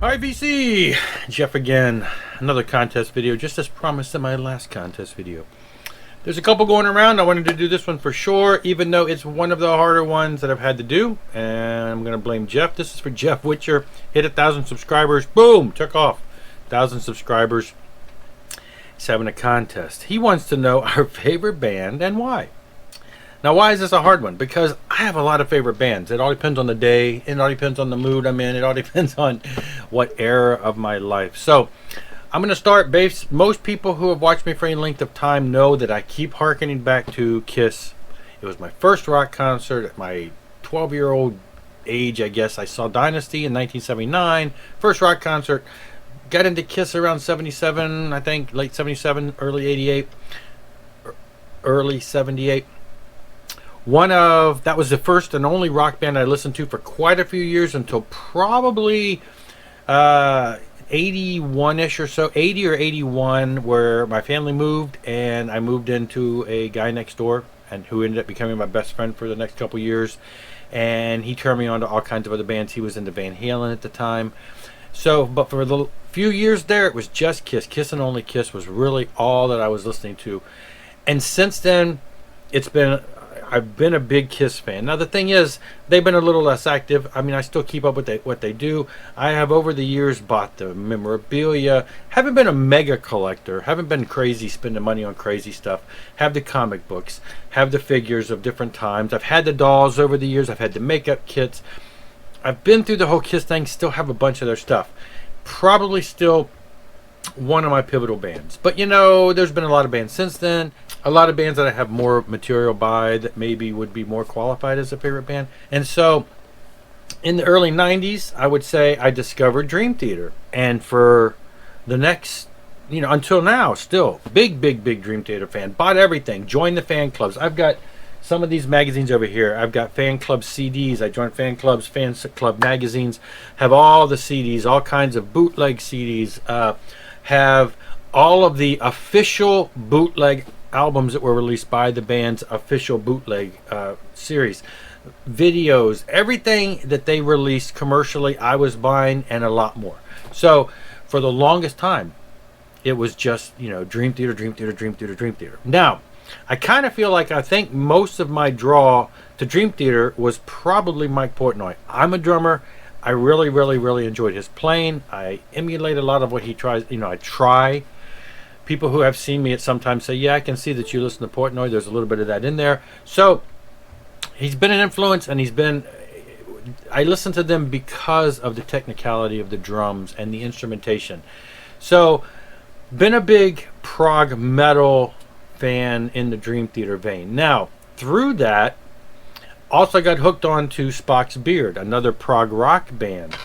Hi VC! Jeff again. Another contest video, just as promised in my last contest video. There's a couple going around. I wanted to do this one for sure, even though it's one of the harder ones that I've had to do. And I'm going to blame Jeff. This is for Jeff Whitcher. Hit 1,000 subscribers. Boom! Took off. 1,000 subscribers. He's having a contest. He wants to know our favorite band and why. Now, why is this a hard one? Because I have a lot of favorite bands. It all depends on the day. It all depends on the mood I'm in. It all depends on what era of my life. So, I'm going to start base. Most people who have watched me for any length of time know that I keep hearkening back to Kiss. It was my first rock concert at my 12-year-old age, I guess. I saw Dynasty in 1979. First rock concert. Got into Kiss around 77, I think. Late 77, early 88. Early 78. That was the first and only rock band I listened to for quite a few years until probably 81-ish or so, 80 or 81, where my family moved and I moved into a guy next door and who ended up becoming my best friend for the next couple years. And he turned me on to all kinds of other bands. He was into Van Halen at the time. So, but for the few years there, it was just Kiss. Kiss and only Kiss was really all that I was listening to. And since then, I've been a big Kiss fan. Now the thing is, they've been a little less active. I mean, I still keep up with what they do. I have over the years bought the memorabilia. Haven't been a mega collector. Haven't been crazy spending money on crazy stuff. Have the comic books. Have the figures of different times. I've had the dolls over the years. I've had the makeup kits. I've been through the whole Kiss thing. Still have a bunch of their stuff. Probably still one of my pivotal bands. But you know, there's been a lot of bands since then. A lot of bands that I have more material by that maybe would be more qualified as a favorite band. And so in the early 90s, I would say I discovered Dream Theater. And for the next, until now, still big Dream Theater fan. Bought everything. Joined the fan clubs. I've got some of these magazines over here. I've got fan club CDs. I joined fan clubs, fan club magazines. Have all the CDs, all kinds of bootleg CDs. Have all of the official bootleg albums that were released by the band's official bootleg series, videos, everything that they released commercially, I was buying, and a lot more. So for the longest time, it was just Dream Theater, Dream Theater, Dream Theater, Dream Theater. Now, I kind of feel like I think most of my draw to Dream Theater was probably Mike Portnoy. I'm a drummer. I really enjoyed his playing. I emulate a lot of what he tries. I try. People who have seen me at sometimes say, yeah, I can see that you listen to Portnoy. There's a little bit of that in there. So he's been an influence, and I listen to them because of the technicality of the drums and the instrumentation. So been a big prog metal fan in the Dream Theater vein. Now, through that, also got hooked on to Spock's Beard, another prog rock band.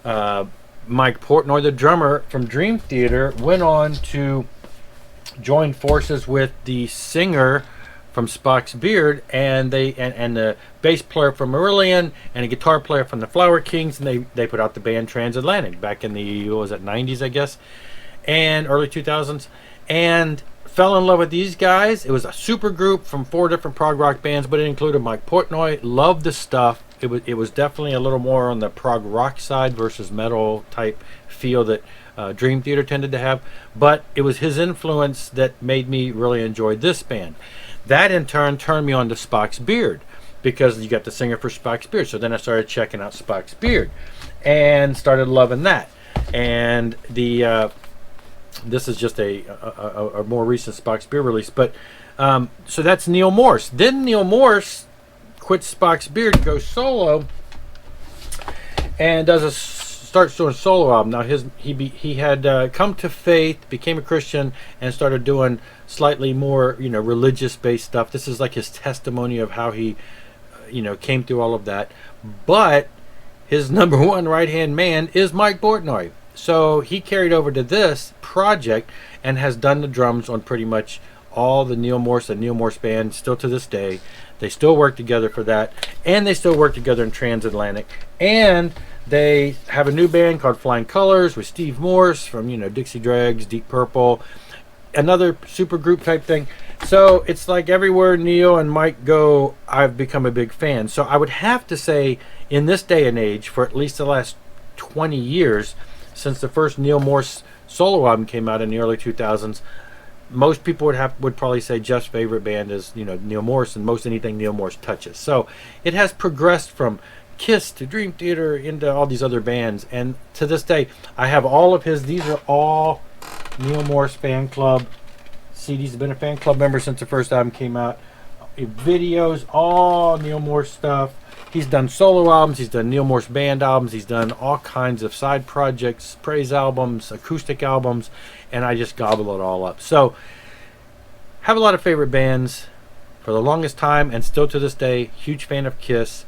Mike Portnoy, the drummer from Dream Theater, went on to join forces with the singer from Spock's Beard and the bass player from Marillion and a guitar player from the Flower Kings, and they put out the band Transatlantic back in the 90s, I guess, and early 2000s, and fell in love with these guys. It was a super group from 4 different prog rock bands, but it included Mike Portnoy. Loved the stuff. It was definitely a little more on the prog rock side versus metal type feel that Dream Theater tended to have, but it was his influence that made me really enjoy this band. That in turn turned me on to Spock's Beard, because you got the singer for Spock's Beard. So then I started checking out Spock's Beard and started loving that. And this is just a more recent Spock's Beard release, but so that's Neil Morse. Then Neil Morse quits Spock's Beard, goes solo, and starts doing a solo album. Now he had come to faith, became a Christian, and started doing slightly more religious based stuff. This is like his testimony of how he came through all of that. But his number one right hand man is Mike Portnoy. So he carried over to this project and has done the drums on pretty much all the Neil Morse band still to this day. They still work together for that, and they still work together in Transatlantic, and they have a new band called Flying Colors with Steve Morse from Dixie Dregs, Deep Purple, another super group type thing. So it's like everywhere Neil and Mike go, I've become a big fan. So I would have to say, in this day and age, for at least the last 20 years, since the first Neil Morse solo album came out in the early 2000s, most people would probably say Jeff's favorite band is, you know, Neil Morse, and most anything Neil Morse touches. So it has progressed from Kiss to Dream Theater into all these other bands, and to this day I have all of his. These are all Neil Morse fan club CDs. I've been a fan club member since the first album came out. Videos, all Neil Morse stuff. He's done solo albums, he's done Neil Morse band albums, he's done all kinds of side projects, praise albums, acoustic albums, and I just gobble it all up. So, have a lot of favorite bands for the longest time, and still to this day, huge fan of Kiss,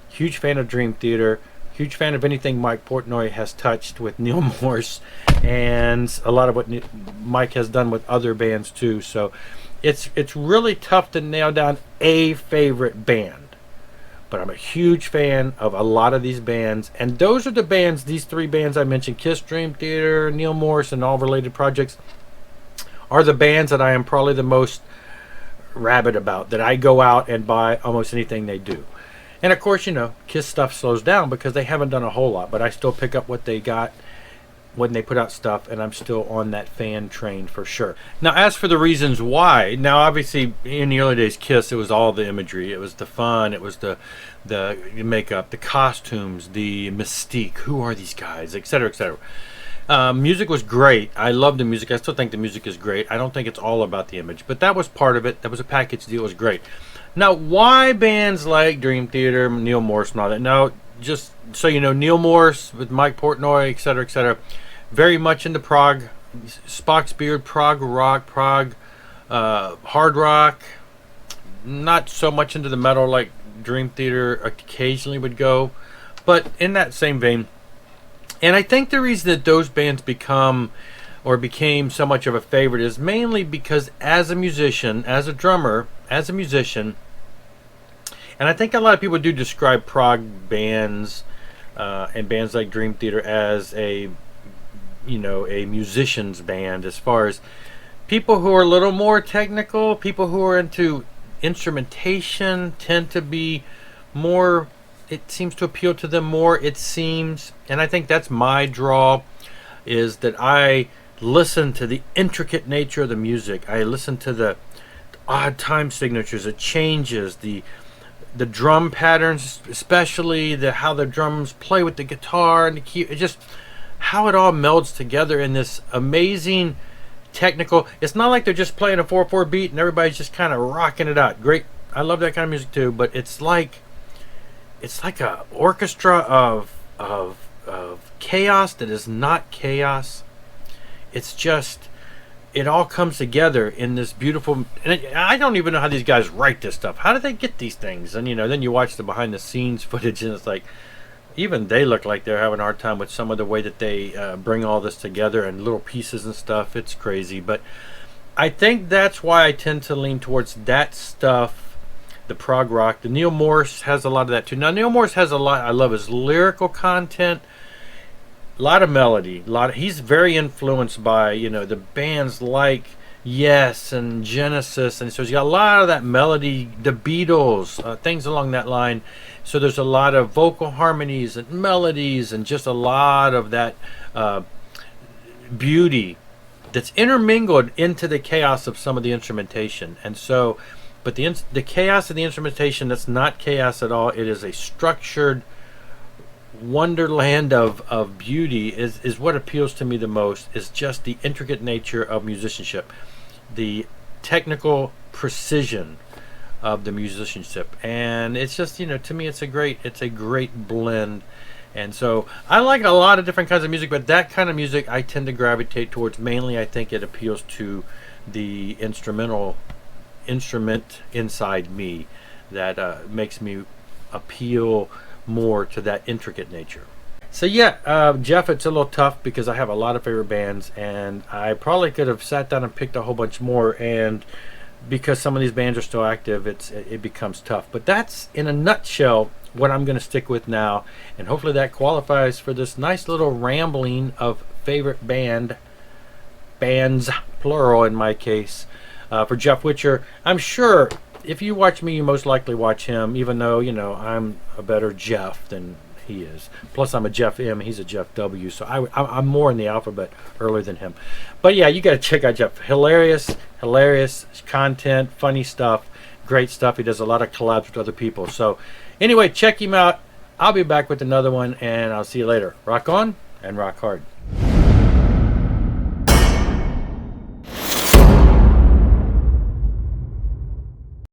huge fan of Dream Theater, huge fan of anything Mike Portnoy has touched with Neil Morse, and a lot of what Mike has done with other bands too. So, it's really tough to nail down a favorite band. But I'm a huge fan of a lot of these bands, and those are the bands, these three bands I mentioned, Kiss, Dream Theater, Neil Morse, and all related projects, are the bands that I am probably the most rabid about, that I go out and buy almost anything they do. And of course, you know, Kiss stuff slows down because they haven't done a whole lot, but I still pick up what they got when they put out stuff, and I'm still on that fan train for sure. Now, as for the reasons why, now obviously in the early days, Kiss, it was all the imagery, it was the fun, it was the makeup, the costumes, the mystique, who are these guys, etc., etc. Music was great. I love the music. I still think the music is great. I don't think it's all about the image, but that was part of it. That was a package deal. It was great. Now, why bands like Dream Theater, Neil Morse, and all that? Now, just so you know, Neil Morse with Mike Portnoy, etc., etc., very much into prog, Spock's Beard, prog rock, prog hard rock. Not so much into the metal like Dream Theater occasionally would go, but in that same vein. And I think the reason that those bands became so much of a favorite is mainly because as a musician, as a drummer, as a musician, and I think a lot of people do describe prog bands and bands like Dream Theater as a musician's band, as far as people who are a little more technical, people who are into instrumentation tend to be more, it seems to appeal to them more, it seems. And I think that's my draw, is that I listen to the intricate nature of the music. I listen to the odd time signatures, it changes, the drum patterns, especially how the drums play with the guitar and the key, it just how it all melds together in this amazing technical. It's not like they're just playing a 4/4 beat and everybody's just kind of rocking it out. Great, I love that kind of music too, but it's like a orchestra of chaos that is not chaos. It's just, it all comes together in this beautiful, and I don't even know how these guys write this stuff. How do they get these things? And then you watch the behind the scenes footage, and it's like, even they look like they're having a hard time with some of the way that they bring all this together and little pieces and stuff. It's crazy, but I think that's why I tend to lean towards that stuff, the prog rock. The Neil Morse has a lot of that too. Now, Neil Morse has a lot. I love his lyrical content, a lot of melody, he's very influenced by the bands like Yes and Genesis, and so he's got a lot of that melody, the Beatles, things along that line. So there's a lot of vocal harmonies and melodies and just a lot of that beauty that's intermingled into the chaos of some of the instrumentation. And so, but the chaos of the instrumentation, that's not chaos at all. It is a structured wonderland of beauty, is what appeals to me the most, is just the intricate nature of musicianship, the technical precision of the musicianship. And it's just, to me, it's a great blend. And so I like a lot of different kinds of music, but that kind of music I tend to gravitate towards. Mainly, I think it appeals to the instrument inside me that makes me appeal more to that intricate nature. So yeah, Jeff, it's a little tough because I have a lot of favorite bands, and I probably could have sat down and picked a whole bunch more, and because some of these bands are still active, it becomes tough. But that's, in a nutshell, what I'm going to stick with now, and hopefully that qualifies for this nice little rambling of favorite bands, plural in my case, for Jeff Whitcher. I'm sure if you watch me, you most likely watch him, even though I'm a better Jeff than he is. Plus, I'm a Jeff M. He's a Jeff W. So I'm more in the alphabet earlier than him. But yeah, you got to check out Jeff. Hilarious content, funny stuff, great stuff. He does a lot of collabs with other people. So anyway, check him out. I'll be back with another one, and I'll see you later. Rock on and rock hard.